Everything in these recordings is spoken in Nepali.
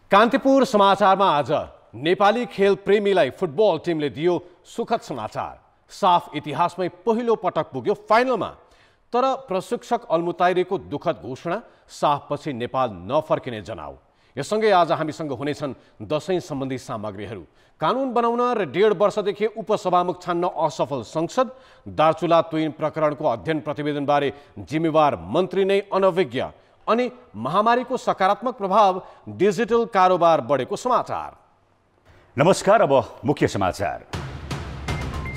कान्तिपुर समाचारमा आज नेपाली खेल प्रेमीलाई फुटबल टिमले दियो सुखद समाचार। साफ इतिहासमै पहिलो पटक पुग्यो फाइनलमा। तर प्रशिक्षक अल्मुताइरीको दुःखद घोषणा, साफपछि नेपाल नफर्किने जनाउ। यससँगै आज हामीसँग हुनेछन् दशैं सम्बन्धी सामग्रीहरू। कानुन बनाउन र 1.5 वर्षदेखि उपसभामुख छान्न असफल संसद, दार्चुला तुइन प्रकरणको अध्ययन प्रतिवेदनबारे जिम्मेवार मन्त्री नै अनभिज्ञ, अनि महामारीको सकारात्मक प्रभाव डिजिटल कारोबार बढेको समाचार। नमस्कार, अब मुख्य समाचार।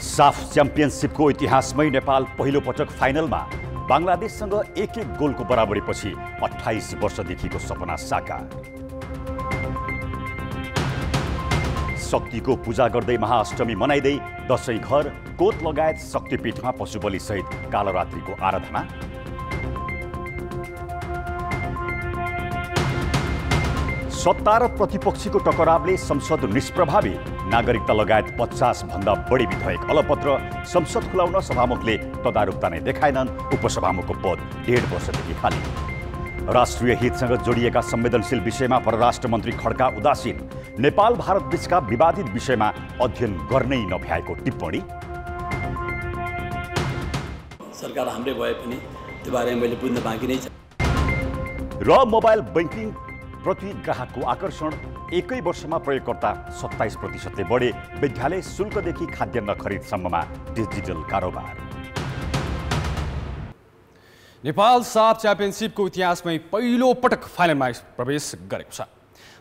साफ च्याम्पियनसिपको इतिहासमै नेपाल पहिलो पटक फाइनलमा बङ्गलादेशसँग 1-1 गोलको बराबरीपछि 28 वर्षदेखिको सपना साकार। शक्तिको पूजा गर्दै महाअष्टमी मनाइदै दशैं घर कोत लगायत शक्तिपीठमा पशुबली सहित कालरात्रिको आराधना। सत्ता र प्रतिपक्षीको टकरावले संसद निष्प्रभावी, नागरिकता लगायत 50 भन्दा बढी विधेयक अलपत्र। संसद खुलाउन सभामुखले तदारुकता नै देखाएनन्। उपसभामुखको पद 1.5 वर्षदेखि खाली। राष्ट्रिय हितसँग जोडिएका संवेदनशील विषयमा परराष्ट्र मन्त्री खड्का उदासीन। नेपाल भारत बीचका विवादित विषयमा अध्ययन गर्नै नभ्याएको टिप्पणी। सरकार हाम्रै भए पनि त्यो बारेमा मैले बुझ्न बाँकी नै छ। र मोबाइल बैंकिङ प्रति ग्राहकको आकर्षण, एकै वर्षमा प्रयोगकर्ता 27% बढे। विद्यालय शुल्कदेखि खाद्यान्न खरिदसम्ममा डिजिटल कारोबार। नेपाल साफ च्याम्पियनसिपको इतिहासमै पहिलो पटक फाइनलमा प्रवेश गरेको छ।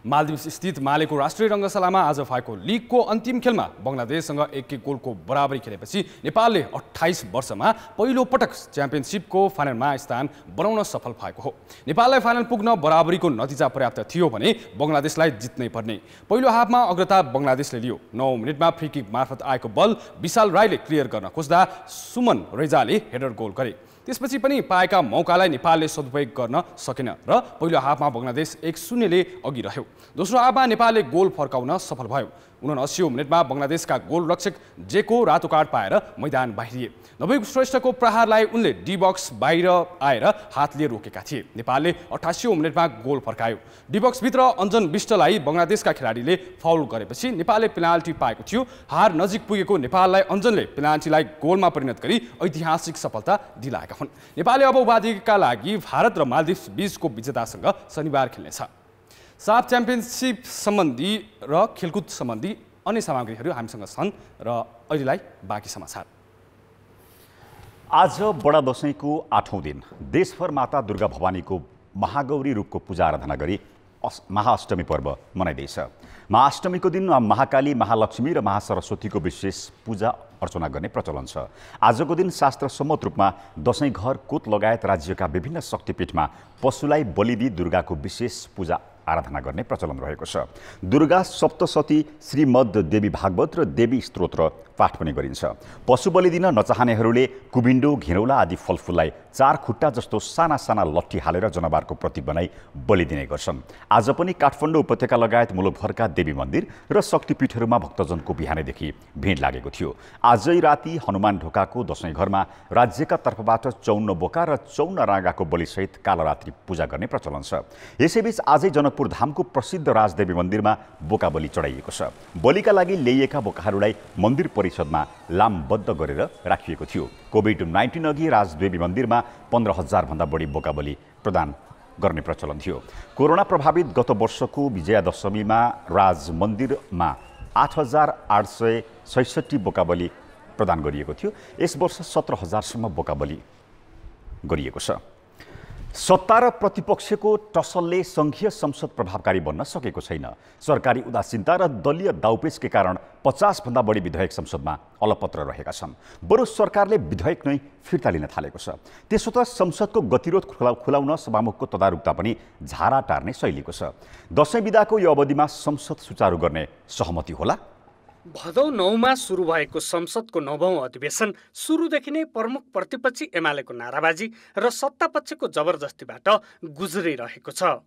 मालदिव्स स्थित मालेको राष्ट्रिय रङ्गशालामा आज भएको लिगको अन्तिम खेलमा बङ्गलादेशसँग 1-1 गोलको बराबरी खेलेपछि नेपालले 28 वर्षमा पहिलो पटक च्याम्पियनसिपको फाइनलमा स्थान बनाउन सफल भएको हो। नेपाललाई फाइनल पुग्न बराबरीको नतिजा पर्याप्त थियो भने बङ्गलादेशलाई जित्नै पर्ने। पहिलो हाफमा अग्रता बङ्गलादेशले लियो। 9 मिनेटमा फ्री किक मार्फत आएको बल विशाल राईले क्लियर गर्न खोज्दा सुमन रेजाले हेडर गोल गरे। त्यसपछि पनि पाएका मौकालाई नेपालले सदुपयोग गर्न सकेन र पहिलो हाफमा बङ्गलादेश 1-0 ले अघि रह्यो। दोस्रो हाफमा नेपालले गोल फर्काउन सफल भयो। 79 मिनेटमा बङ्गलादेशका गोलरक्षक जेको रातो कार्ड पाएर मैदान बाहिरिए। नवयुग श्रेष्ठको प्रहारलाई उनले डी बक्स बाहिर आएर हातले रोकेका थिए। नेपालले 88 मिनेटमा गोल फर्कायो। डी बक्सभित्र अञ्जन विष्टलाई बङ्गलादेशका खेलाडीले फाउल गरेपछि नेपालले पेनाल्टी पाएको थियो। हार नजिक पुगेको नेपाललाई अञ्जनले पेनाल्टीलाई गोलमा परिणत गरी ऐतिहासिक सफलता दिलाएका हुन्। नेपालले अब उपाधिका लागि भारत र मालदिव्स बीचको विजेतासँग शनिबार खेल्नेछ। साफ च्याम्पियनसिप सम्बन्धी र खेलकुद सम्बन्धी अन्य सामग्रीहरू हामीसँग छन् र अहिलेलाई बाँकी समाचार। आज बडा दशैंको 8औं दिन देशभर माता दुर्गा भवानीको महागौरी रूपको पूजा आराधना गरी महाअष्टमी पर्व मनाइँदैछ। महाअष्टमीको दिन महाकाली, महालक्ष्मी र महासरस्वतीको विशेष पूजा अर्चना गर्ने प्रचलन छ। आजको दिन शास्त्र सम्मत रूपमा दशैं घर कोत लगायत राज्यका विभिन्न शक्तिपीठमा पशुलाई बलि दिई दुर्गाको विशेष पूजा आराधना गर्ने प्रचलन रहेको छ। दुर्गा सप्तशती, श्रीमद् देवी भागवत र देवी स्तोत्र पाठ पनि गरिन्छ। पशु बलि दिन नचाहनेहरूले कुबिन्डो, घिरौला आदि फलफुललाई 4 खुट्टा जस्तो साना साना लट्ठी हालेर जनावरको प्रतीक बनाई बलि दिने गर्छन्। आज पनि काठमाडौँ उपत्यका लगायत मुलुकभरका देवी मन्दिर र शक्तिपीठहरूमा भक्तजनको बिहानैदेखि भिड लागेको थियो। आजै राति हनुमान ढोकाको दशैं घरमा राज्यका तर्फबाट 54 बोका र 54 राँगाको बलिसहित कालरात्रि पूजा गर्ने प्रचलन छ। यसैबीच आजै जनकपुर धामको प्रसिद्ध राजदेवी मन्दिरमा बोका बलि चढाइएको छ। बलिका लागि ल्याइएका बोकाहरूलाई मन्दिर परिषदमा लामबद्ध गरेर राखिएको थियो। कोभिड-19 अघि राजदेवी मन्दिरमा 15,000 भन्दा बढी बोका बलि प्रदान गर्ने प्रचलन थियो। कोरोना प्रभावित गत वर्षको विजयादशमीमा राज मन्दिरमा 8,866 बोका बलि प्रदान गरिएको थियो। यस वर्ष 17,000 सम्म बोका बलि गरिएको छ। सत्ता र प्रतिपक्षको टसलले संघीय संसद प्रभावकारी बन्न सकेको छैन। सरकारी उदासीनता र दलीय दाउपेचकै कारण 50 भन्दा बढी विधेयक संसदमा अलपत्र रहेका छन्। बरु सरकारले विधेयक नै फिर्ता लिन थालेको छ। त्यसो त संसदको गतिरोध खुलाउन सभामुखको तदारुकता पनि झारा टार्ने शैलीको छ। दशैं बिदाको यो अवधिमा संसद सुचारू गर्ने सहमति होला? भदौ 9मा सुरु भएको संसदको 9औं अधिवेशन सुरुदेखि नै प्रमुख प्रतिपक्षी एमालेको नाराबाजी र सत्तापक्षको जबरजस्तीबाट गुज्रिरहेको छ।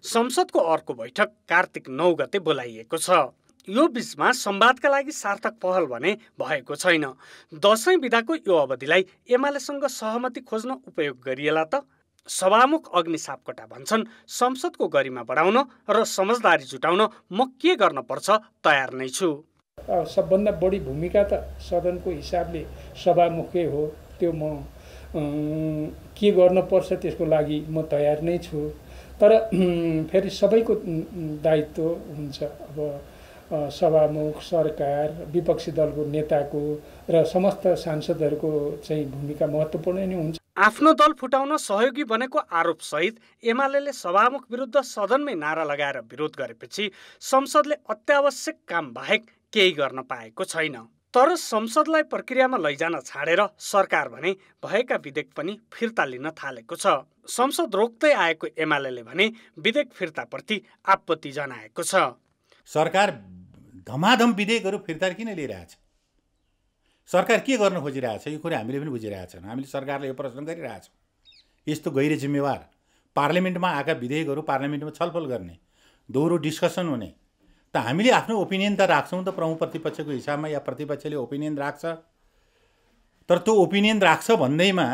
संसदको अर्को बैठक कार्तिक 9 गते बोलाइएको छ। यो बीचमा संवादका लागि सार्थक पहल भने भएको छैन। दशैं बिदाको यो अवधिलाई एमालेसँग सहमति खोज्न उपयोग गरिएला त? सभामुख अग्नि सापकोटा भन्छन् संसदको गरिमा बढाउन र समझदारी जुटाउन म के गर्न पर्छ तयार नै छु। सबभन्दा बढी भूमिका त सदनको हिसाबले सभामुखै हो। त्यो म के गर्नुपर्छ त्यसको लागि म तयार नै छु। तर फेरि सबैको दायित्व हुन्छ। अब सभामुख, सरकार, विपक्षी दलको नेताको र समस्त सांसदहरूको चाहिँ भूमिका महत्त्वपूर्ण नै हुन्छ। आफ्नो दल फुटाउन सहयोगी बनेको आरोप सहित एमालेले सभामुख विरुद्ध सदनमै नारा लगाएर विरोध गरेपछि संसदले अत्यावश्यक काम बाहेक केही गर्न पाएको छैन। तर संसदलाई प्रक्रियामा लैजान छाडेर सरकार भने भएका विधेयक पनि फिर्ता लिन थालेको छ। संसद रोक्दै आएको एमालेले भने विधेयक फिर्ताप्रति आपत्ति जनाएको छ। सरकार धमाधम विधेयकहरू फिर्ता किन लिइरहेछ? सरकार के गर्न खोजिरहेछ? यो कुरा हामीले पनि बुझिरहेछौँ। हामीले सरकारले यो प्रश्न गरिरहेछौँ। यस्तो गैर जिम्मेवार पार्लियामेन्टमा आएका विधेयकहरू पार्लियामेन्टमा छलफल गर्ने, दोहोरो डिस्कसन हुने, त हामीले आफ्नो ओपिनियन त राख्छौँ त प्रमुख प्रतिपक्षको हिसाबमा या प्रतिपक्षले ओपिनियन राख्छ। तर त्यो ओपिनियन राख्छ भन्दैमा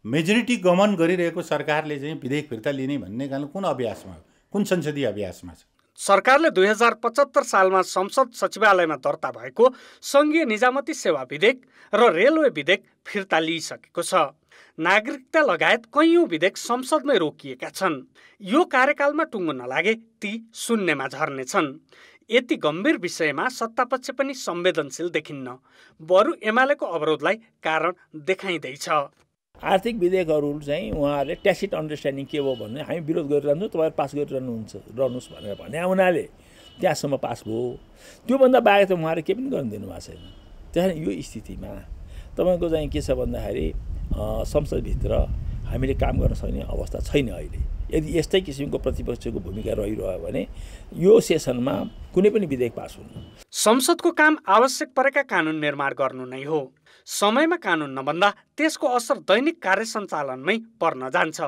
मेजोरिटी गमन गरिरहेको सरकारले चाहिँ विधेयक फिर्ता लिने भन्ने कारण कुन अभ्यासमा, कुन संसदीय अभ्यासमा छ? सरकारले 2075 सालमा संसद सचिवालयमा दर्ता भएको सङ्घीय निजामती सेवा विधेयक र रेलवे विधेयक फिर्ता लिइसकेको छ। नागरिकता लगायत कैयौं विधेयक संसदमै रोकिएका छन्। यो कार्यकालमा टुङ्गो नलागे ती शून्यमा झर्नेछन्। यति गम्भीर विषयमा सत्तापक्ष पनि संवेदनशील देखिन्न। बरु एमालेको अवरोधलाई कारण देखाइँदैछ। आर्थिक विधेयकहरू चाहिँ उहाँहरूले ट्यासिट अन्डरस्ट्यान्डिङ के हो भने हामी विरोध गरिरहन्छौँ, तपाईँहरू पास रहनुहोस् भनेर भने हुनाले त्यहाँसम्म पास भयो। त्योभन्दा बाहेक त उहाँहरूले केही पनि गर्न दिनुभएको छैन। त्यहाँदेखि यो स्थितिमा तपाईँको चाहिँ के छ भन्दाखेरि संसदभित्र हामीले काम गर्न सक्ने अवस्था छैन अहिले। यदि यस्तै किसिमको प्रतिपक्षको भूमिका रहिरह्यो भने यो सेसनमा कुनै पनि विधेयक पास हुन्न। संसदको काम आवश्यक परेका कानुन निर्माण गर्नु नै हो। समयमा कानुन नबन्दा त्यसको असर दैनिक कार्य सञ्चालनमै पर्न जान्छ।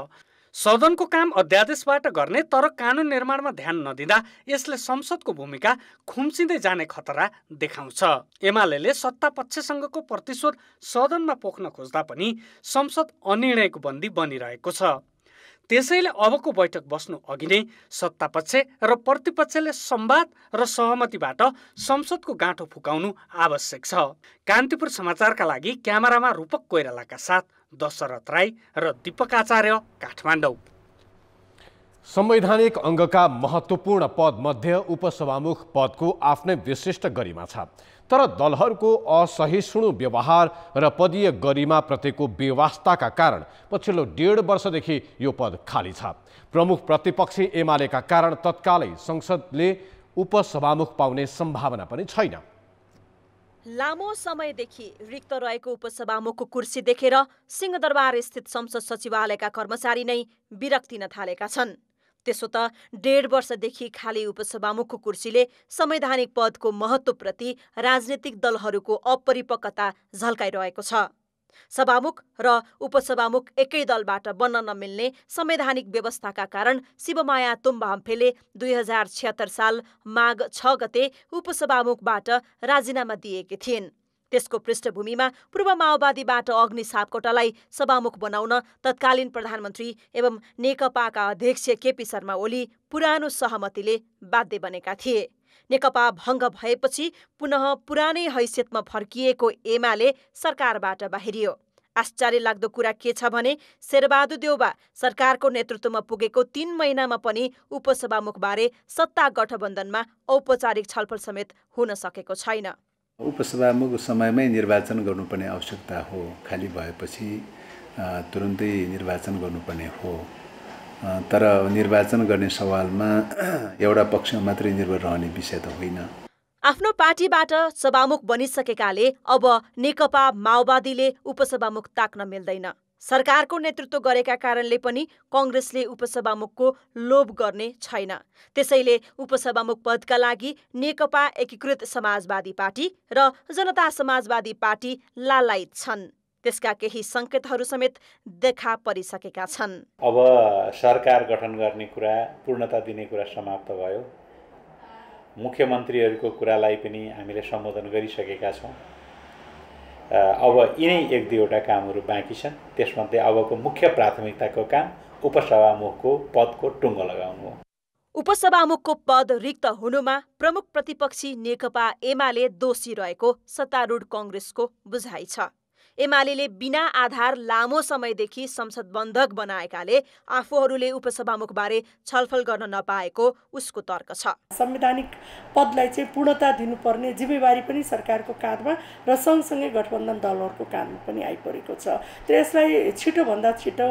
सदनको काम अध्यादेशबाट गर्ने तर कानुन निर्माणमा ध्यान नदिँदा यसले संसदको भूमिका खुम्चिँदै जाने खतरा देखाउँछ। एमालेले सत्तापक्षसँगको प्रतिशोध सदनमा पोख्न खोज्दा पनि संसद अनिर्णयको बन्दी बनिरहेको छ। त्यसैले अबको बैठक बस्नु अघि नै सत्तापक्ष र प्रतिपक्षले संवाद र सहमतिबाट संसदको गाँठो फुकाउनु आवश्यक छ। कान्तिपुर समाचारका लागि क्यामेरामा रूपक कोइरालाका साथ दशरथ राई र दीपक आचार्य, काठमाडौँ। संवैधानिक अङ्गका महत्त्वपूर्ण पद मध्ये उपसभामुख पदको आफ्नै विशिष्ट गरिमा छ। तर दलहरूको असहिष्णु व्यवहार र पदीय गरिमा प्रतिको बेवास्ताका कारण पछिल्लो 1.5 वर्षदेखि यो पद खाली छ। प्रमुख प्रतिपक्षी एमालेका कारण तत्कालै संसदले उपसभामुख पाउने सम्भावना पनि छैन। लामो समयदेखि रिक्त रहेको उपसभामुखको कुर्सी देखेर सिंहदरबार स्थित संसद सचिवालयका कर्मचारी नै विरक्तिन थालेका छन्। त्यसो त 1.5 वर्षदेखि खाली उपसभामुखको कुर्सीले संवैधानिक पदको महत्त्वप्रति राजनीतिक दलहरूको अपरिपक्वता झल्काइरहेको छ। सभामुख र उपसभामुख एकै दलबाट बन्न नमिल्ने संवैधानिक व्यवस्थाका कारण शिवमाया तुम्बाम्फेले 2076 साल माघ 6 गते उपसभामुखबाट राजीनामा दिएकी थिइन्। त्यसको पृष्ठभूमिमा पूर्व माओवादीबाट अग्नि सापकोटालाई सभामुख बनाउन तत्कालीन प्रधानमन्त्री एवं नेकपाका अध्यक्ष केपी शर्मा ओली पुरानो सहमतिले बाध्य बनेका थिए। नेकपा भङ्ग भएपछि पुनः पुरानै हैसियतमा फर्किएको एमाले सरकारबाट बाहिरियो। आश्चर्य लाग्दो कुरा के छ भने शेरबहादुर देउबा सरकारको नेतृत्वमा पुगेको 3 महिनामा पनि उपसभामुखबारे सत्ता गठबन्धनमा औपचारिक छलफल समेत हुन सकेको छैन। उपसभामुख समयमै निर्वाचन गर्नुपर्ने आवश्यकता हो। खाली भएपछि तुरुन्तै निर्वाचन गर्नुपर्ने हो। तर निर्वाचन गर्ने सवालमा एउटा पक्ष मात्रै निर्भर रहने विषय त होइन। आफ्नो पार्टीबाट सभामुख बनिसकेकाले अब नेकपा माओवादीले उपसभामुख ताक्न मिल्दैन। सरकारको नेतृत्व गरेका कारणले पनि कङ्ग्रेसले उपसभामुखको लोभ गर्ने छैन। त्यसैले उपसभामुख पदका लागि नेकपा एकीकृत समाजवादी पार्टी र जनता समाजवादी पार्टी लालायित छन्। त्यसका केही सङ्केतहरू समेत देखा परिसकेका छन्। अब सरकार गठन गर्ने कुरा, पूर्णता दिने कुरा समाप्त भयो। मुख्यमन्त्रीहरूको कुरालाई पनि हामीले सम्बोधन गरिसकेका छौँ। अब यिनै एक दुईवटा कामहरू बाँकी छन्। त्यसमध्ये अबको मुख्य प्राथमिकताको काम उपसभामुखको पदको टुङ्गो लगाउनु हो। उपसभामुखको पद रिक्त हुनुमा प्रमुख प्रतिपक्षी नेकपा एमाले दोषी रहेको सत्तारूढ कङ्ग्रेसको बुझाइ छ। एमाले बिना आधार लामो समयदेखि संसद बन्धक बनाएकाले आफूहरूले उपसभामुखबारे छलफल गर्न नपाएको उसको तर्क छ। संवैधानिक पदलाई चाहिँ पूर्णता दिनुपर्ने जिम्मेवारी पनि सरकारको काँधमा र सँगसँगै गठबन्धन दलहरूको काँधमा पनि आइपरेको छ। तर यसलाई छिटोभन्दा छिटो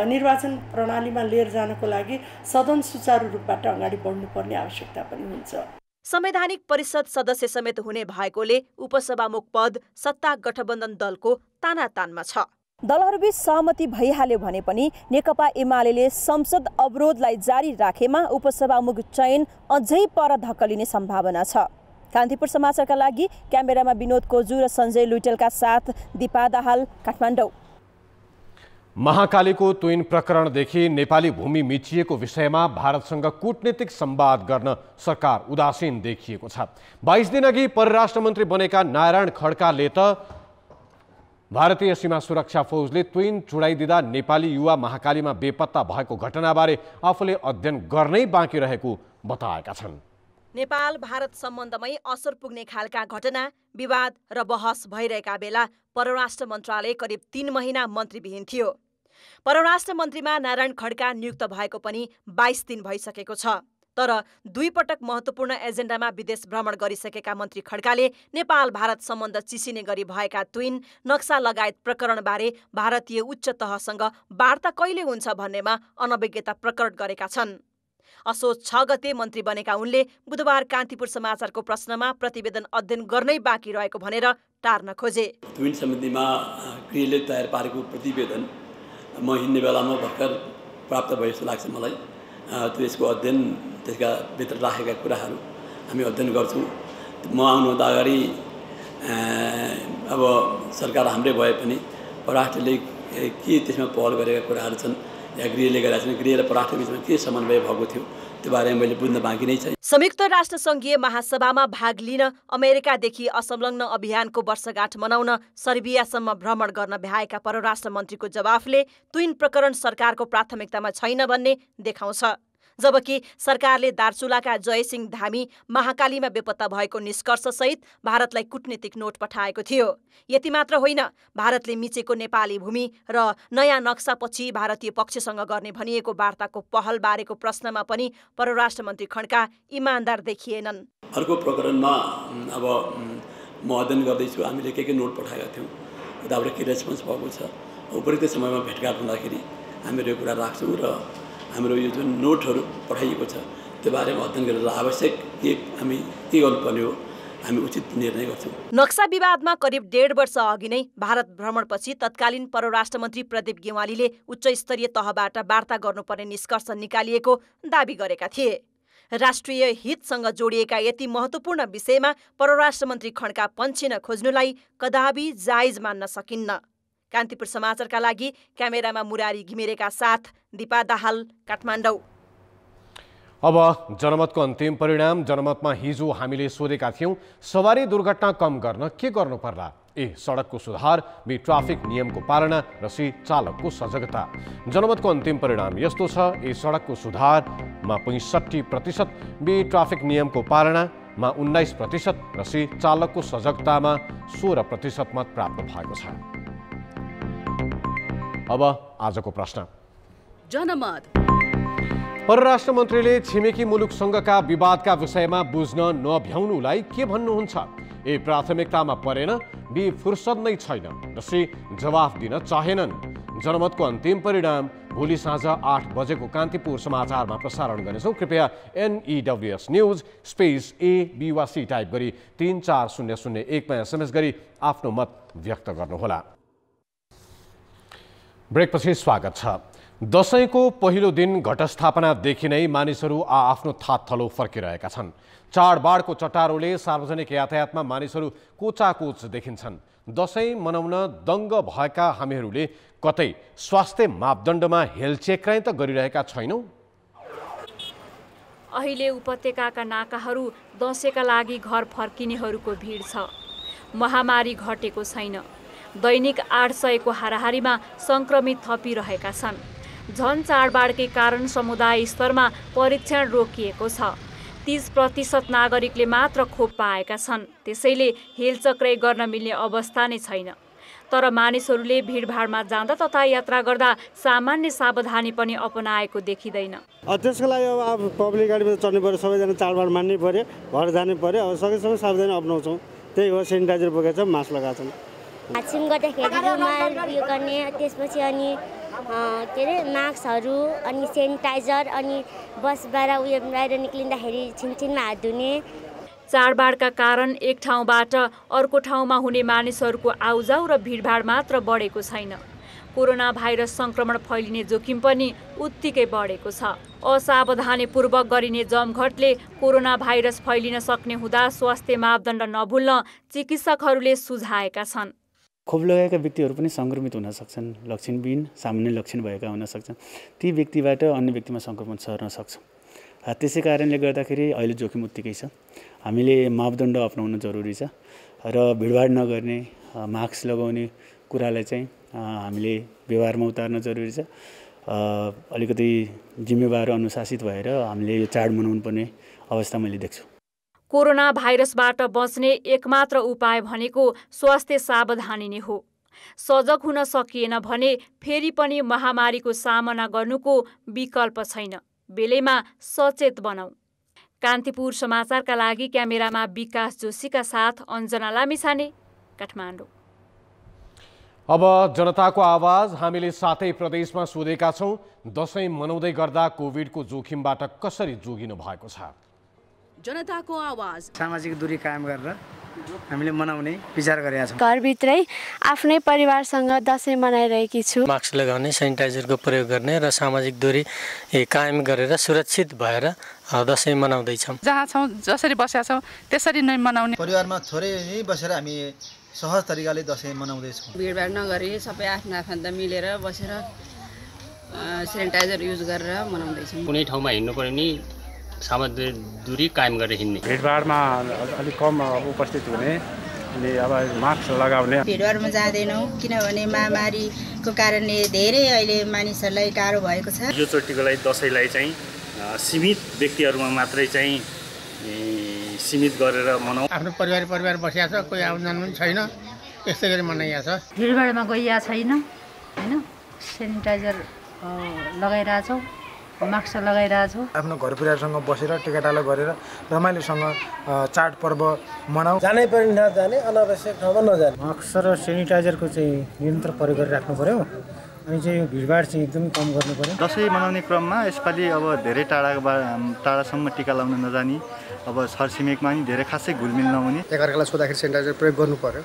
निर्वाचन प्रणालीमा लिएर जानको लागि सदन सुचारू रूपबाट अगाडि बढ्नुपर्ने आवश्यकता पनि हुन्छ। संवैधानिक परिषद सदस्य समेत हुने भएकोले उपसभामुख पद सत्ता गठबन्धन दलको तानातानमा छ। दलहरूबीच सहमति भइहाल्यो भने पनि नेकपा एमाले संसद अवरोधलाई जारी राखेमा उपसभामुख चयन अझै पर धक्कलिने सम्भावना छ। कान्तिपुर समाचारका लागि क्यामेरामा विनोद कोजु र सञ्जय लुइटेलका साथ दिपा दाहाल, काठमाडौँ। महाकालीको तुइन प्रकरणदेखि नेपाली भूमि मिचिएको विषयमा भारतसँग कूटनीतिक संवाद गर्न सरकार उदासीन देखिएको छ। 22 दिनअघि परराष्ट्र मन्त्री बनेका नारायण खड्काले त भारतीय सीमा सुरक्षा फौजले तुइन चुडाइदिँदा नेपाली युवा महाकालीमा बेपत्ता भएको घटनाबारे आफूले अध्ययन गर्नै बाँकी रहेको बताएका छन्। नेपाल भारत सम्बन्धमै असर पुग्ने खालका घटना, विवाद र बहस भइरहेका बेला परराष्ट्र मन्त्रालय करिब 3 महिना मन्त्रीविहीन थियो। परराष्ट्र मन्त्रीमा नारायण खड्का नियुक्त भएको पनि 22 दिन भइसकेको छ। तर 2 पटक महत्त्वपूर्ण एजेन्डामा विदेश भ्रमण गरिसकेका मन्त्री खड्काले नेपाल भारत सम्बन्ध चिसिने गरी भएका तुइन, नक्सा लगायत प्रकरणबारे भारतीय उच्च तहसँग वार्ता कहिले हुन्छ भन्नेमा अनभिज्ञता प्रकट गरेका छन्। असोज 6 गते मन्त्री बनेका उनले बुधबार कान्तिपुर समाचारको प्रश्नमा प्रतिवेदन अध्ययन गर्नै बाँकी रहेको भनेर टार्न खोजे। तुइन सम्बन्धीमा गृहले तयार पारेको प्रतिवेदन म हिँड्ने बेलामा भर्खर प्राप्त भयो जस्तो लाग्छ मलाई। त्यसको अध्ययन, त्यसका भित्र राखेका कुराहरू हामी अध्ययन गर्छौँ। म आउनुभन्दा अगाडि अब सरकार हाम्रै भए पनि परराष्ट्रले के त्यसमा पहल गरेका कुराहरू छन् या गृहले गरेका छन्, गृह र परराष्ट्र बिचमा के समन्वय भएको थियो त्यो बारेमा मैले बुझ्न बाँकी नै छ। संयुक्त राष्ट्र सङ्घीय महासभामा भाग लिन अमेरिकादेखि असंलग्न अभियानको वर्षगाँठ मनाउन सर्बियासम्म भ्रमण गर्न भ्याएका परराष्ट्र मन्त्रीको जवाफले तुइन प्रकरण सरकारको प्राथमिकतामा छैन भन्ने देखाउँछ। जबकि सरकारले दार्चुलाका जयसिंह धामी महाकालीमा बेपत्ता भएको निष्कर्षसहित भारतलाई कूटनीतिक नोट पठाएको थियो। यति मात्र होइन, भारतले मिचेको नेपाली भूमि र नयाँ नक्सापछि भारतीय पक्षसँग गर्ने भनिएको वार्ताको पहल बारेको प्रश्नमा पनि परराष्ट्र मन्त्री खड्का इमान्दार देखिएनन्। अर्को प्रकरणमा अब म अध्ययन गर्दैछु, हामीले के नोट पठाएका थियौँ, यताबाट के रेस्पोन्स भएको छ, उपयुक्त समयमा भेटघाट हुँदाखेरि हामीहरू यो कुरा राख्छौँ र हाम्रो यो जुन नोटहरू पठाइएको छ त्यो बारेमा अध्ययन गरेर आवश्यक हामी के गर्नुपर्ने हो, हामी उचित निर्णय गर्छौँ। नक्सा विवादमा करिब 1.5 वर्ष अघि नै भारत भ्रमणपछि तत्कालीन परराष्ट्र मन्त्री प्रदीप गेवालीले उच्च स्तरीय तहबाट वार्ता गर्नुपर्ने निष्कर्ष निकालिएको दाबी गरेका थिए। राष्ट्रिय हितसँग जोडिएका यति महत्त्वपूर्ण विषयमा परराष्ट्र मन्त्री खड्का पन्छिन खोज्नुलाई कदापि जायज मान्न सकिन्न। कान्तिपुर समाचारका लागि क्यामेरामा मुरारी घिमिरेका साथ दिपा दाहाल, काठमाडौँ। अब जनमतको अन्तिम परिणाम। जनमतमा हिजो हामीले सोधेका थियौँ, सवारी दुर्घटना कम गर्न के गर्नु पर्ला? ए. सडकको सुधार, बी. ट्राफिक नियमको पालना र सी. चालकको सजगता। जनमतको अन्तिम परिणाम यस्तो छ। ए. सडकको सुधारमा 65%, बी. ट्राफिक नियमको पालनामा 19% र सी. चालकको सजगतामा 16% मत प्राप्त भएको छ। अब आजको प्रश्न। जनमत। परराष्ट्र मन्त्रीले छिमेकी मुलुकसँगका विवादका विषयमा बुझ्न नभ्याउनुलाई के भन्नुहुन्छ? ए. प्राथमिकतामा परेन, बी. फुर्सद नै छैन र सी. जवाफ दिन चाहेनन्। जनमतको अन्तिम परिणाम भोलि साँझ 8 बजेको कान्तिपुर समाचारमा प्रसारण गर्नेछौँ। कृपया NEWS news space A, B वा C टाइप गरी 34001 मा SMS गरी आफ्नो मत व्यक्त गर्नुहोला। ब्रेकपछि स्वागत छ। दशैंको पहिलो दिन घटस्थापनादेखि नै मानिसहरू आफ्नो थातथलो फर्किरहेका छन्। चाडबाडको चटारोले सार्वजनिक यातायातमा मानिसहरू कोचाकोच देखिन्छन्। दशैं मनाउन दङ्ग भएका हामीहरूले कतै स्वास्थ्य मापदण्डमा हेलचेक्राइ त गरिरहेका छैनौँ। अहिले उपत्यकाका नाकाहरू दशैंका लागि घर फर्किनेहरूको भिड छ। महामारी घटेको छैन। दैनिक 800 को हाराहारीमा संक्रमित थपिरहेका छन्। झन चाडबाडकै कारण समुदाय स्तरमा परीक्षण रोकिएको छ। 30% नागरिकले मात्र खोप पाएका छन्। त्यसैले हेलचक्राइ गर्न मिल्ने अवस्था नै छैन। तर मानिसहरूले भिडभाडमा जाँदा तथा यात्रा गर्दा सामान्य सावधानी पनि अपनाएको देखिँदैन। त्यसको लागि अब पब्लिक गाडीमा चढ्नु पर्यो, सबैजना चाडबाड मान्नै पर्यो, घर जानै पर्यो। अब सकेसम्म सावधानी अपनाउँछौँ। त्यही हो, सेनिटाइजर बोकेको छ, मास्क लगाएको छौँ। भ्याक्सिन गर्दाखेरि रुमाल उयो गर्ने, त्यसपछि अनि के अरे मास्कहरू अनि सेनिटाइजर अनि बसबाट उयो बाहिर निक्लिँदाखेरि छिनछिनमा हात धुने। चाडबाडका कारण एक ठाउँबाट अर्को ठाउँमा हुने मानिसहरूको आउजाउ र भिडभाड मात्र बढेको छैन। कोरोना भाइरस संक्रमण फैलिने जोखिम पनि उत्तिकै बढेको छ। असावधानीपूर्वक गरिने जमघटले कोरोना भाइरस फैलिन सक्ने हुँदा स्वास्थ्य मापदण्ड नभुल्न चिकित्सकहरूले सुझाएका छन्। खोप लगाएका व्यक्तिहरू पनि संक्रमित हुन सक्छन्। लक्षणविहीन सामान्य लक्षण भएका हुन सक्छन्। ती व्यक्तिबाट अन्य व्यक्तिमा संक्रमण सर्न सक्छ। त्यसै कारणले गर्दाखेरि अहिले जोखिम उत्तिकै छ। हामीले मापदण्ड अपनाउन जरुरी छ र भिडभाड नगर्ने, मास्क लगाउने कुरालाई चाहिँ हामीले व्यवहारमा उतार्न जरुरी छ। अलिकति जिम्मेवार अनुशासित भएर हामीले यो चाड मनाउनु पर्ने अवस्था मैले देख्छु। कोरोना भाइरसबाट बच्ने एकमात्र उपाय भनेको स्वास्थ्य सावधानी नै हो। सजग हुन सकिएन भने फेरि पनि महामारीको सामना गर्नुको विकल्प छैन। बेलैमा सचेत बनाऊ। कान्तिपुर समाचारका लागि क्यामेरामा विकास जोशीका साथ अञ्जना लामिछाने, काठमाडौँ। अब जनताको आवाज हामीले सातै प्रदेशमा सोधेका छौँ। दशैं मनाउँदै गर्दा कोभिडको जोखिमबाट कसरी जोगिनु भएको छ? जनताको आवाज। सामाजिक दूरी कायम गरेर हामीले मनाउने विचार गरेका छौँ। घरभित्रै आफ्नै परिवारसँग दशैं मनाइरहेकी छु। मास्क लगाउने, सेनिटाइजरको प्रयोग गर्ने र सामाजिक दूरी कायम गरेर सुरक्षित भएर दशैं मनाउँदैछौँ। जहाँ छौँ, जसरी बसेका छौँ त्यसरी नै मनाउने। परिवारमा थोरै बसेर हामी सहज तरिकाले दशैं मनाउँदैछौँ। भिडभाड नगरी सबै आफ्नो आफन्त मिलेर बसेर सेनिटाइजर युज गरेर मनाउँदैछौँ। कुनै ठाउँमा हिँड्नु पर्यो नि सामाजिक दूरी कायम गरेर हिँड्ने। भिडभाडमा अलिक कम उपस्थित हुने अनि अब मास्क लगाउने। भिडभाडमा जाँदैनौँ किनभने महामारीको कारणले धेरै अहिले मानिसहरूलाई गाह्रो भएको छ। यो चोटिको लागि दशैंलाई चाहिँ सीमित व्यक्तिहरूमा मात्रै चाहिँ सीमित गरेर मनाउँ। आफ्नो परिवार बसिया छ, कोही आउजान पनि छैन, यस्तै गरी मनाइया छ। भिडभाडमा गइया छैन हैन, सेनिटाइजर लगाइरहेछौँ, मास्क लगाइरहेछौँ। आफ्नो घर परिवारसँग बसेर टिकाटालो गरेर रमाइलोसँग चाडपर्व मनाऊ। जानै पर्ने नजाने, अनावश्यक ठाउँमा नजाने। मास्क र सेनिटाइजरको चाहिँ निरन्तर प्रयोग गरिराख्नु पर्यो। अनि चाहिँ भिडभाड चाहिँ एकदमै कम गर्नु पर्यो। दशैं मनाउने क्रममा यसपालि अब धेरै टाढासम्म टिका लाउन नजाने, अब छरछिमेकमा नि धेरै खासै घुलमिल नहुने। एकअर्कालाई सोद्धाखेरि सेनिटाइजर प्रयोग गर्नु पर्यो।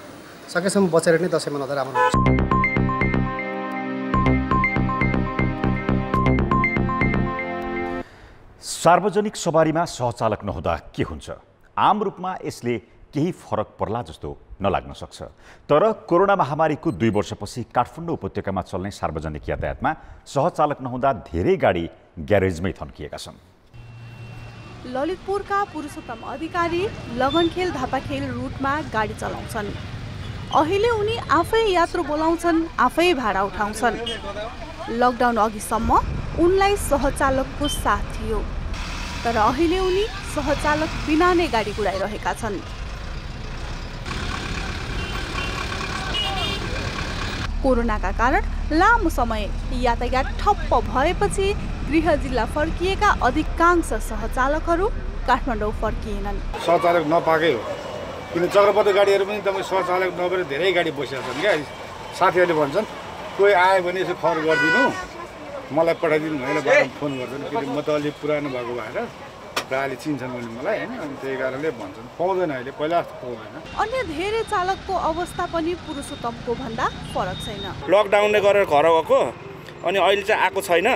सकेसम्म बचेर नै दशैं मनाउँदा राम्रो हुन्छ। सार्वजनिक सवारीमा सहचालक नहुँदा के हुन्छ? आम रूपमा यसले केही फरक पर्ला जस्तो नलाग्न सक्छ। तर कोरोना महामारीको 2 वर्षपछि काठमाडौँ उपत्यकामा चल्ने सार्वजनिक यातायातमा सहचालक नहुँदा धेरै गाडी ग्यारेजमै थन्किएका छन्। ललितपुरका पुरुषोत्तम अधिकारी लगनखेल धापाखेल रुटमा गाडी चलाउँछन्। अहिले उनी आफै यात्रु बोलाउँछन्, आफै भाडा उठाउँछन्। लकडाउन अघिसम्म उनलाई सहचालकको साथ थियो, तर अहिले उनी सहचालक बिना नै गाडी कुदाइरहेका छन्। कोरोनाका कारण लामो समय यातायात ठप्प भएपछि गृह जिल्ला फर्किएका अधिकांश सहचालकहरू काठमाडौँ फर्किएनन्। सहचालक नपाएकै हो, किन चक्रपथ गाडीहरू पनि तपाईँ सहचालक नभएर धेरै गाडी बसेका छन् क्या। साथीहरूले भन्छन् कोही आयो भने यसो खबर गरिदिनु, मलाई पठाइदिनु भनेर बाटोमा फोन गर्छन्। किन म त अलिक पुरानो भएको भएर प्रायःले चिन्छन् पनि मलाई होइन, अनि त्यही कारणले भन्छन् पाउँदैन अहिले, पहिला जस्तो पाउँदैन। अन्य धेरै चालकको अवस्था पनि पुरुषोत्तमको भन्दा फरक छैन। लकडाउनले गरेर घर गएको अनि अहिले चाहिँ आएको छैन।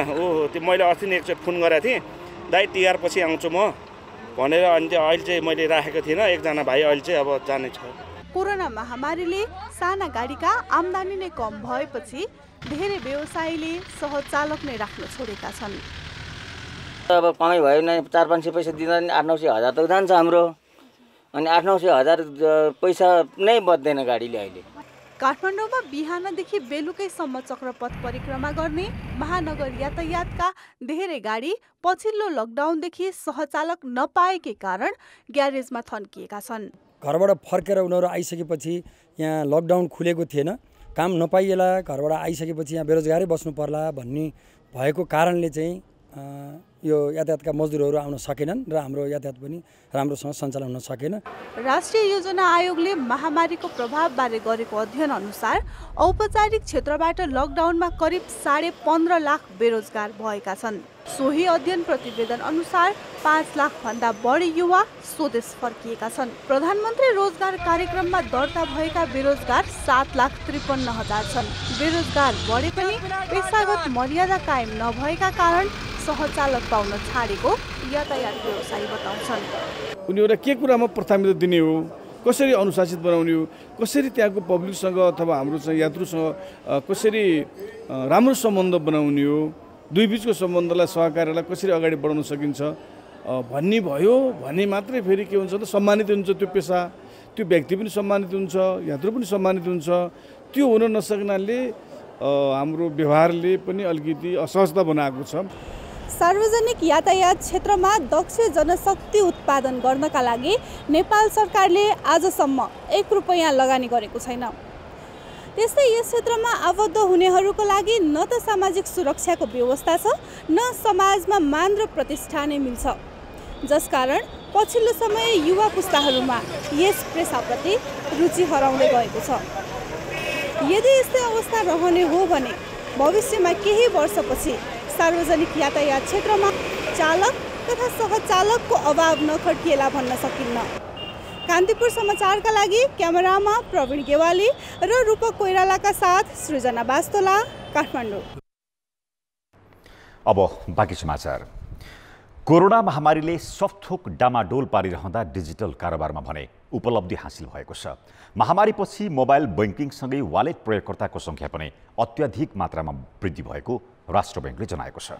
त्यो मैले अस्ति नै एकचोटि फोन गरेको थिएँ, दाइ तिहार पछि आउँछु म भनेर, अनि त्यो अहिले चाहिँ मैले राखेको थिइनँ। एकजना भाइ अहिले चाहिँ अब जाने छ। कोरोना महामारीले साना गाडीका आम्दानी नै कम भएपछि धेरै व्यवसायीले सहज चालक नै राख्न छोडेका छन्। अब कमाइ भयो भने 400-500 पैसा दिँदा नि 800-900 हजार त जान्छ हाम्रो, अनि 800-900 हजार पैसा नै बच्दैन गाडीले अहिले। काठमाडौँमा बिहानदेखि बेलुकैसम्म चक्रपथ परिक्रमा गर्ने महानगर यातायातका धेरै गाडी पछिल्लो लकडाउनदेखि सहचालक नपाएकै कारण ग्यारेजमा थन्किएका छन्। घरबाट फर्केर उनीहरू आइसकेपछि यहाँ लकडाउन खुलेको थिएन, काम नपाइएला घरबाट आइसकेपछि यहाँ बेरोजगारै बस्नु पर्ला भन्ने भएको कारणले चाहिँ यो यातायातका मजदुरहरू आउन सकेनन् र हाम्रो यातायात पनि राम्रोसँग सञ्चालन हुन सकेन। राष्ट्रिय योजना आयोगले महामारीको प्रभावबारे गरेको अध्ययन अनुसार औपचारिक क्षेत्रबाट लकडाउनमा करिब 15.5 लाख बेरोजगार भएका छन्। सोही अध्ययन प्रतिवेदन अनुसार 5 लाख भन्दा बढी युवा स्वदेश फर्किएका छन्। प्रधानमन्त्री रोजगार कार्यक्रममा दर्ता भएका बेरोजगार 7,53,000 छन्। बेरोजगार बढे पनि पेशागत मर्यादा कायम नभएका कारण सहचालक पाउन छाडेको यातायात व्यवसायी बताउँछन्। उनीहरूलाई के कुरामा प्राथमिकता दिने हो, कसरी अनुशासित बनाउने हो, कसरी त्यहाँको पब्लिकसँग अथवा हाम्रो यात्रुसँग कसरी राम्रो सम्बन्ध बनाउने हो, दुई बिचको सम्बन्धलाई सहकार्यलाई कसरी अगाडि बढाउन सकिन्छ भन्ने भयो भने मात्रै फेरि के हुन्छ त सम्मानित हुन्छ त्यो पेसा, त्यो व्यक्ति पनि सम्मानित हुन्छ, यात्रु पनि सम्मानित हुन्छ। त्यो हुन नसक्नाले हाम्रो व्यवहारले पनि अलिकति असहजता बनाएको छ। सार्वजनिक यातायात क्षेत्रमा दक्ष जनशक्ति उत्पादन गर्नका लागि नेपाल सरकारले आजसम्म 1 रुपैयाँ लगानी गरेको छैन। त्यस्तै यस क्षेत्रमा आबद्ध हुनेहरूको लागि न त सामाजिक सुरक्षाको व्यवस्था छ, न समाजमा मान र प्रतिष्ठा नै मिल्छ, जसकारण पछिल्लो समय युवा पुस्ताहरूमा यस पेसाप्रति रुचि हराउँदै गएको छ। यदि यस्तै अवस्था रहने हो भने भविष्यमा केही वर्षपछि सार्वजनिक यातायात क्षेत्रमा चालक तथा सहचालकको अभाव नखटिएला भन्न सकिन्न। कान्तिपुर समाचारका लागि क्यामेरामा प्रवीण गेवाली र रूपक कोइरालाका साथ सृजना बास्तोला, काठमाडौँ। अब बाँकी समाचार। कोरोना महामारीले सबथोक डामाडोल पारिरहँदा डिजिटल कारोबारमा भने उपलब्धि हासिल भएको छ। महामारीपछि मोबाइल बैंकिङसँगै वालेट प्रयोगकर्ताको सङ्ख्या पनि अत्याधिक मात्रामा वृद्धि भएको राष्ट्र बैंकले जनाएको छ।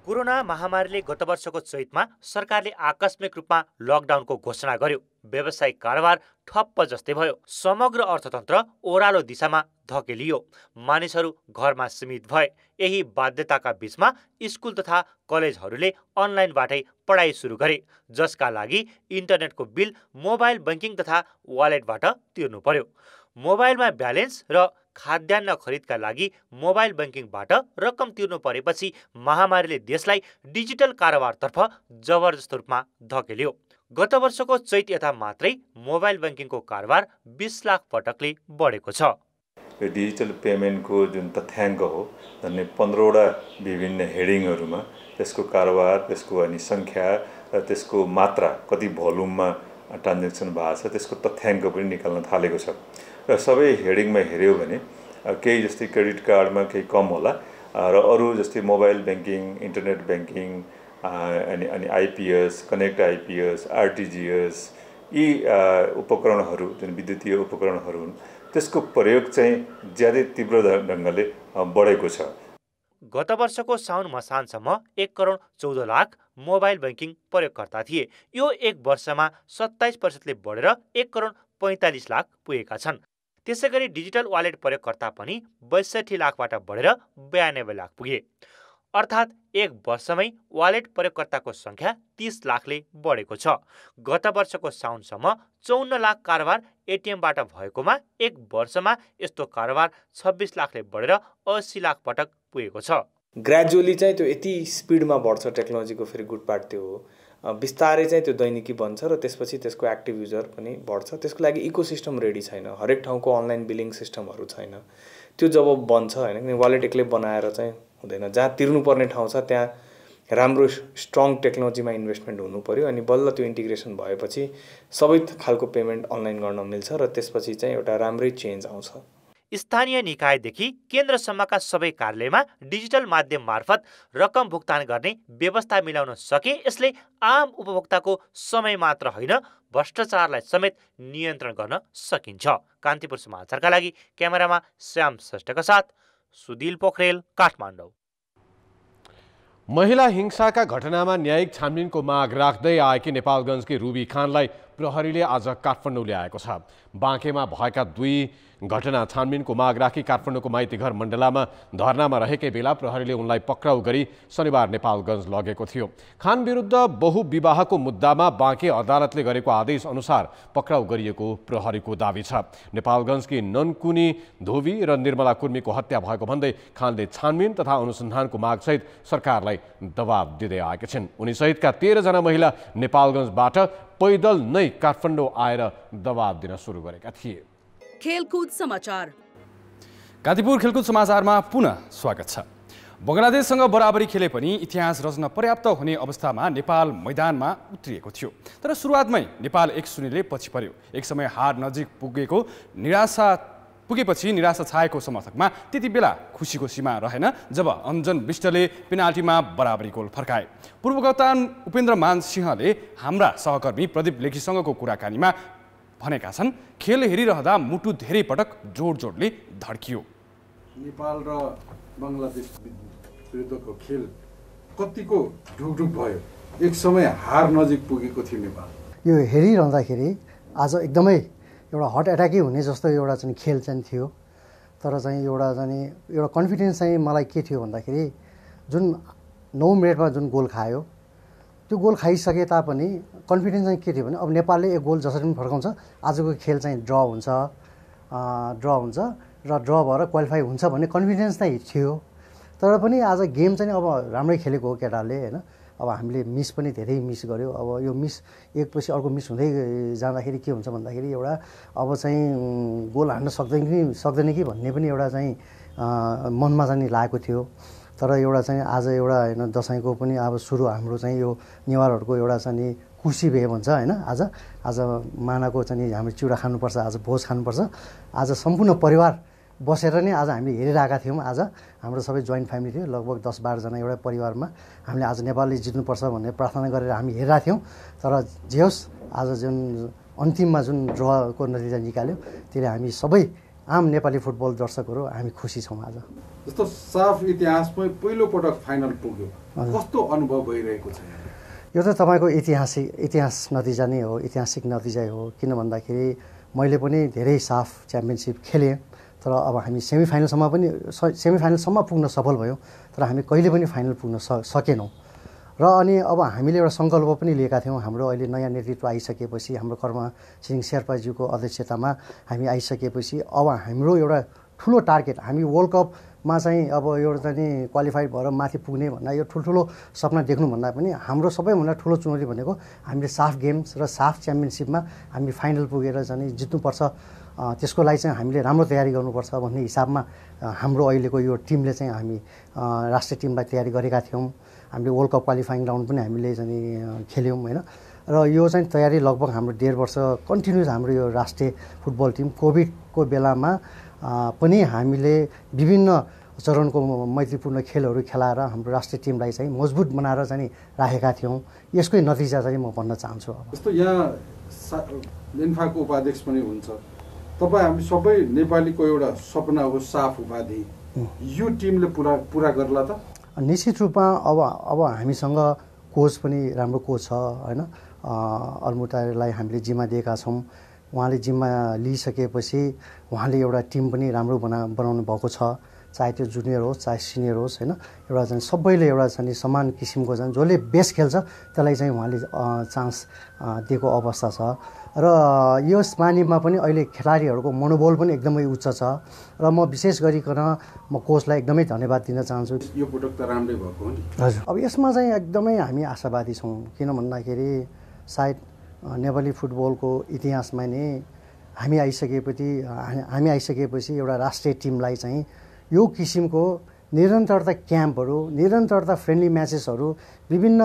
कोरोना महामारीले गत वर्षको चैतमा सरकारले आकस्मिक रूपमा लकडाउनको घोषणा गर्यो। व्यावसायिक कारोबार ठप्प जस्तै भयो। समग्र अर्थतन्त्र ओह्रालो दिशामा धकेलियो। मानिसहरू घरमा सीमित भए। यही बाध्यताका बीचमा स्कुल तथा कलेजहरूले अनलाइनबाटै पढाइ सुरु गरे, जसका लागि इन्टरनेटको बिल मोबाइल बैंकिङ तथा वालेटबाट तिर्नु पर्यो। मोबाइलमा ब्यालेन्स र खाद्यान्न खरिदका लागि मोबाइल बैंकिङबाट रकम तिर्नु परेपछि महामारीले देशलाई डिजिटल कारोबारतर्फ जबरजस्त रूपमा धकेल्यो। गत वर्षको चैत यता मात्रै मोबाइल बैंकिङको कारोबार 20 लाख पटकले बढेको छ। यो डिजिटल पेमेन्टको जुन तथ्याङ्क हो, झन्डै 15वटा विभिन्न हेडिङहरूमा त्यसको कारोबार, त्यसको अनि सङ्ख्या र त्यसको मात्रा, कति भोल्युममा ट्रान्जेक्सन भएको छ, त्यसको तथ्याङ्क पनि निकाल्न थालेको छ। र सबै हेडिङमा हेऱ्यो भने केही जस्तै क्रेडिट कार्डमा केही कम होला र अरू जस्तै मोबाइल ब्याङ्किङ, इन्टरनेट ब्याङ्किङ अनि आइपिएस, कनेक्ट आइपिएस, आरटिजिएस, यी उपकरणहरू जुन विद्युतीय उपकरणहरू हुन् त्यसको प्रयोग चाहिँ ज्यादै तीव्र ढङ्गले बढेको छ। गत वर्षको साउन मसानसम्म 1,14 लाख मोबाइल बैंकिङ प्रयोगकर्ता थिए। यो एक वर्षमा 27% बढेर 1,45 लाख पुगेका छन्। त्यसैगरी डिजिटल वालेट प्रयोगकर्ता पनि 62 लाखबाट बढेर 92 लाख पुगे। अर्थात् एक वर्षमै वालेट प्रयोगकर्ताको सङ्ख्या 30 लाखले बढेको छ। गत वर्षको साउनसम्म 54 लाख कारोबार एटिएमबाट भएकोमा एक वर्षमा यस्तो कारोबार 26 लाखले बढेर 80 लाख पटक पुगेको छ। ग्रेजुअली चाहिँ त्यो यति स्पिडमा बढ्छ टेक्नोलोजीको, फेरि गुड पार्ट त्यो हो। बिस्तारै चाहिँ त्यो दैनिकी बन्छ र त्यसपछि त्यसको एक्टिभ युजर पनि बढ्छ। त्यसको लागि इकोसिस्टम रेडी छैन, हरेक ठाउँको अनलाइन बिलिङ सिस्टमहरू छैन। त्यो जब बन्छ होइन, वालेट एक्लै बनाएर चाहिँ हुँदैन। जहाँ तिर्नुपर्ने ठाउँ छ त्यहाँ राम्रो स्ट्रङ टेक्नोलोजीमा इन्भेस्टमेन्ट हुनु पर्यो अनि बल्ल त्यो इन्टिग्रेसन भएपछि सबै खालको पेमेन्ट अनलाइन गर्न मिल्छ र त्यसपछि चाहिँ एउटा राम्रै चेन्ज आउँछ। स्थानीय निकायदेखि केन्द्रसम्मका सबै कार्यालयमा डिजिटल माध्यम मार्फत रकम भुक्तान गर्ने व्यवस्था मिलाउन सके यसले आम उपभोक्ताको समय मात्र होइन भ्रष्टाचारलाई समेत नियन्त्रण गर्न सकिन्छ। कान्तिपुर समाचारका लागि क्यामेरामा श्याम श्रेष्ठका साथ सुदिल पोखरेल, काठमाडौँ। महिला हिंसाका घटनामा न्यायिक छानबिनको माग राख्दै आएकी नेपालगञ्जकी रुबी खानलाई प्रहरीले आज काठमाडौँ ल्याएको छ। बाँकेमा भएका 2 घटना छानबिनको माग राखी काठमाडौँको माइतीघर मण्डलामा धरनामा रहेकै बेला प्रहरीले उनलाई पक्राउ गरी शनिबार नेपालगञ्ज लगेको थियो। खान विरुद्ध बहुविवाहको मुद्दामा बाँके अदालतले गरेको आदेश अनुसार पक्राउ गरिएको प्रहरीको दावी छ। नेपालगञ्जकी ननकुनी धोबी र निर्मला कुर्मीको हत्या भएको भन्दै खानले छानबिन तथा अनुसन्धानको मागसहित सरकारलाई दबाब दिँदै आएका छिन्। उनीसहितका 13 जना महिला नेपालगञ्जबाट पैदल नै काठमाडौँ आएर दबाब दिन सुरु गरेका थिए। खेलकुद समाचार। कान्तिपुर खेलकुद समाचारमा पुनः स्वागत छ। बंगलादेशसँग बराबरी खेले पनि इतिहास रच्न पर्याप्त हुने अवस्थामा नेपाल मैदानमा उत्रिएको थियो। तर सुरुवातमै नेपाल 1-0 पछि पर्यो। एक समय हार नजिक पुगेपछि निराशा छाएको समर्थकमा त्यति बेला खुसीको सीमा रहेन जब अञ्जन विष्टले पेनाल्टीमा बराबरी गोल फर्काए। पूर्व कप्तान उपेन्द्रमान सिंहले हाम्रा सहकर्मी प्रदीप लेखीसँगको कुराकानीमा भनेका छन्, खेल हेरिरहँदा मुटु धेरै पटक जोड-जोडले धड्कियो। नेपाल र बङ्गलादेश विरुद्धको खेल कतिको ढुकढुक भयो। एक समय हार नजिक पुगेको थियो नेपाल। यो हेरिरहँदाखेरि आज एकदमै एउटा हट एट्याकै हुने जस्तो एउटा चाहिँ खेल चाहिँ थियो। तर चाहिँ एउटा कन्फिडेन्स चाहिँ मलाई के थियो भन्दाखेरि जुन 9 मिनेटमा जुन गोल खायो त्यो गोल खाइसके तापनि कन्फिडेन्स चाहिँ के थियो भने अब नेपालले एक गोल जसरी पनि फर्काउँछ, आजको खेल चाहिँ ड्र हुन्छ र ड्र भएर क्वालिफाई हुन्छ भन्ने कन्फिडेन्स चाहिँ थियो। तर पनि आज गेम चाहिँ अब राम्रै खेलेको हो केटाले होइन। अब हामीले मिस पनि धेरै मिस गऱ्यो। अब यो मिस एकपछि अर्को मिस हुँदै जाँदाखेरि के हुन्छ भन्दाखेरि एउटा अब चाहिँ गोल हान्न सक्दैन कि भन्ने पनि एउटा चाहिँ मनमा चाहिँ लागेको थियो। तर एउटा चाहिँ आज एउटा होइन दसैँको पनि अब सुरु हाम्रो चाहिँ यो नेवारहरूको एउटा चाहिँ खुसी भए भन्छ होइन। आज मानाको चाहिँ हामीले चिउरा खानुपर्छ, आज भोज खानुपर्छ। आज सम्पूर्ण परिवार बसेर नै आज हामीले हेरिरहेका थियौँ। आज हाम्रो सबै जोइन्ट फ्यामिली थियो, लगभग 10-12 जना एउटा परिवारमा हामीले आज नेपालले जित्नुपर्छ भन्ने प्रार्थना गरेर हामी हेरिरहेका थियौँ। तर जे होस् आज जुन अन्तिममा जुन ड्रको नतिजा निकाल्यो त्यसले हामी सबै आम नेपाली फुटबल दर्शकहरू हामी खुसी छौँ। आज जस्तो साफ इतिहासमै पहिलो पटक फाइनल पुग्यो, कस्तो अनुभव भइरहेको छ? यो त तपाईँको इतिहास नतिजा नै हो, ऐतिहासिक नतिजा हो। किन भन्दाखेरि मैले पनि धेरै साफ च्याम्पियनसिप खेलेँ, तर अब हामी सेमिफाइनलसम्म पुग्न सफल भयौँ, तर हामी कहिले पनि फाइनल पुग्न सकेनौँ। र अनि अब हामीले एउटा सङ्कल्प पनि लिएका थियौँ। हाम्रो अहिले नयाँ नेतृत्व आइसकेपछि, हाम्रो कर्म छिरिङ शेर्पाज्यूको अध्यक्षतामा हामी आइसकेपछि अब हाम्रो एउटा ठुलो टार्गेट, हामी वर्ल्ड कपमा चाहिँ अब एउटा चाहिँ क्वालिफाइड भएर माथि पुग्ने भन्दा यो ठुल्ठुलो सपना देख्नु भन्दा पनि हाम्रो सबैभन्दा ठुलो चुनौती भनेको हामीले साफ गेम्स र साफ च्याम्पियनसिपमा हामी फाइनल पुगेर चाहिँ जित्नुपर्छ। त्यसको लागि चाहिँ हामीले राम्रो तयारी गर्नुपर्छ भन्ने हिसाबमा हाम्रो अहिलेको यो टिमले चाहिँ हामी राष्ट्रिय टिमलाई तयारी गरेका थियौँ। हामीले वर्ल्ड कप क्वालिफाइङ राउन्ड पनि हामीले चाहिँ खेल्यौँ होइन। र यो चाहिँ तयारी लगभग हाम्रो 1.5 वर्ष कन्टिन्युस हाम्रो यो राष्ट्रिय फुटबल टिम कोभिडको बेलामा पनि हामीले विभिन्न चरणको मैत्रीपूर्ण खेलहरू खेलाएर हाम्रो राष्ट्रिय टिमलाई चाहिँ मजबुत बनाएर चाहिँ राखेका थियौँ। यसकै नतिजा चाहिँ म भन्न चाहन्छु। अब जस्तो यहाँ मेन्फाको उपाध्यक्ष पनि हुन्छ, तपाईँ हामी सबै नेपालीको एउटा सपना हो साफ उपाधि, यो टिमले पुरा गर्ला त? निश्चित रूपमा अब हामीसँग कोच पनि राम्रो कोच छ होइन। अल्मुटालाई हामीले जिम्मा दिएका छौँ। उहाँले जिम्मा लिइसकेपछि उहाँले एउटा टिम पनि राम्रो बनाउनु भएको छ, चाहे त्यो जुनियर होस् चाहे सिनियर होस् होइन। एउटा चाहिँ सबैले एउटा चाहिँ समान किसिमको चाहिँ जसले बेस्ट खेल्छ त्यसलाई चाहिँ उहाँले चान्स दिएको अवस्था छ। र यस बानीमा पनि अहिले खेलाडीहरूको मनोबल पनि एकदमै उच्च छ र म विशेष गरिकन म कोचलाई एकदमै धन्यवाद दिन चाहन्छु। यो पटक त राम्रै भएको हो नि। हजुर, अब यसमा चाहिँ एकदमै हामी आशावादी छौँ। किन भन्दाखेरि सायद नेपाली फुटबलको इतिहासमा नै हामी आइसकेपछि एउटा राष्ट्रिय टिमलाई चाहिँ यो किसिमको निरन्तरता क्याम्पहरू, निरन्तरता फ्रेन्डली म्याचेसहरू, विभिन्न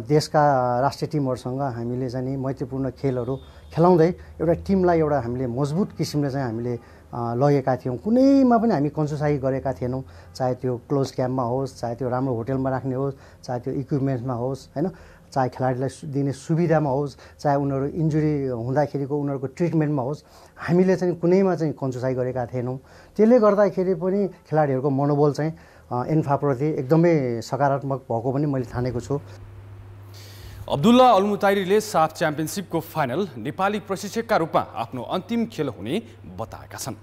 देशका राष्ट्रिय टिमहरूसँग हामीले चाहिँ मैत्रीपूर्ण खेलहरू खेलाउँदै एउटा टिमलाई एउटा हामीले मजबुत किसिमले चाहिँ हामीले लगेका थियौँ। कुनैमा पनि हामी कन्जुसाई गरेका थिएनौँ, चाहे त्यो क्लोज क्याम्पमा होस्, चाहे त्यो राम्रो होटलमा राख्ने होस्, चाहे त्यो इक्विपमेन्ट्समा होस्, होइन, चाहे खेलाडीलाई दिने सुविधामा होस्, चाहे उनीहरू इन्जुरी हुँदाखेरिको उनीहरूको ट्रिटमेन्टमा होस्, हामीले चाहिँ कुनैमा चाहिँ कन्जुसाई गरेका थिएनौँ। त्यसले गर्दाखेरि पनि खेलाडीहरूको मनोबल चाहिँ एन्फाप्रति एकदमै सकारात्मक भएको पनि मैले ठानेको छु। अब्दुल्ला अलमुताइरीले साफ च्याम्पियनसिपको फाइनल नेपाली प्रशिक्षकका रूपमा आफ्नो अन्तिम खेल हुने बताएका छन्।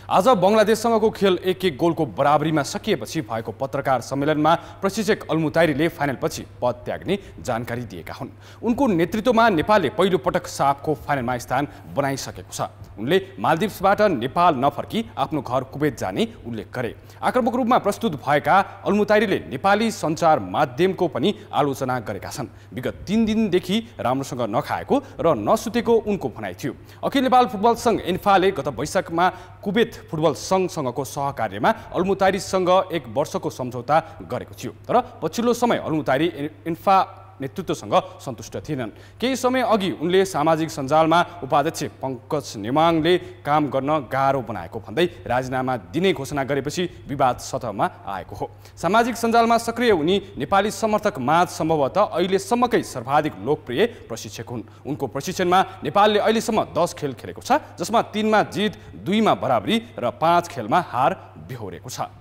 आज बङ्गलादेशसँगको खेल 1-1 गोलको बराबरीमा सकिएपछि भएको पत्रकार सम्मेलनमा प्रशिक्षक अलमुताइरीले फाइनलपछि पद त्याग्ने जानकारी दिएका हुन्। उनको नेतृत्वमा नेपालले पहिलो पटक साफको फाइनलमा स्थान बनाइसकेको छ। उनले मालदिप्सबाट नेपाल नफर्की आफ्नो घर कुवेत जाने उल्लेख गरे। आक्रामक रूपमा प्रस्तुत भएका अलमुताइरीले नेपाली सञ्चार माध्यमको पनि आलोचना गरेका छन्। विगत 3 दिनदेखि राम्रोसँग नखाएको र नसुतेको उनको भनाइ थियो। अखिल नेपाल फुटबल सङ्घ एन्फाले गत वैशाखमा कुवेत फुटबल सङ्घसँगको सहकार्यमा अलमुताइरीसँग 1 वर्षको सम्झौता गरेको थियो। तर पछिल्लो समय अलमुताइरी एन्फा नेतृत्वसँग सन्तुष्ट थिएनन्। केही समय अघि उनले सामाजिक सञ्जालमा उपाध्यक्ष पङ्कज नेमाङले काम गर्न गाह्रो बनाएको भन्दै राजीनामा दिने घोषणा गरेपछि विवाद सतहमा आएको हो। सामाजिक सञ्जालमा सक्रिय उनी नेपाली समर्थक माझ सम्भवतः अहिलेसम्मकै सर्वाधिक लोकप्रिय प्रशिक्षक हुन्। उनको प्रशिक्षणमा नेपालले अहिलेसम्म 10 खेल खेलेको छ, जसमा 3 मा जित, 2 मा बराबरी र 5 खेलमा हार बेहोरेको छ।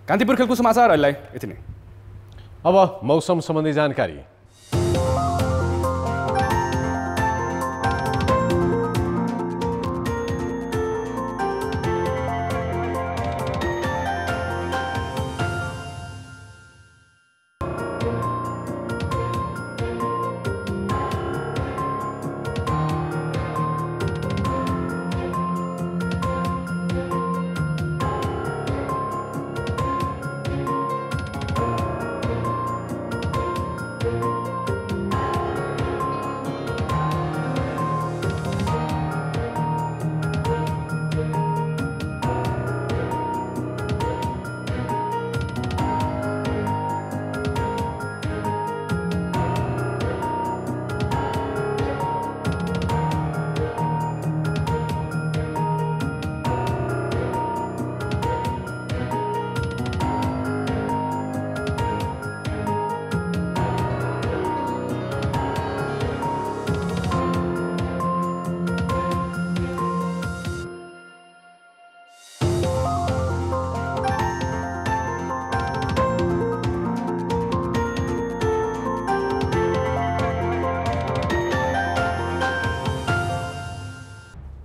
कान्तिपुर खेलको समाचार अहिले यति नै। अब मौसम सम्बन्धी जानकारी।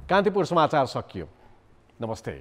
कान्तिपुर समाचार सकियो। नमस्ते।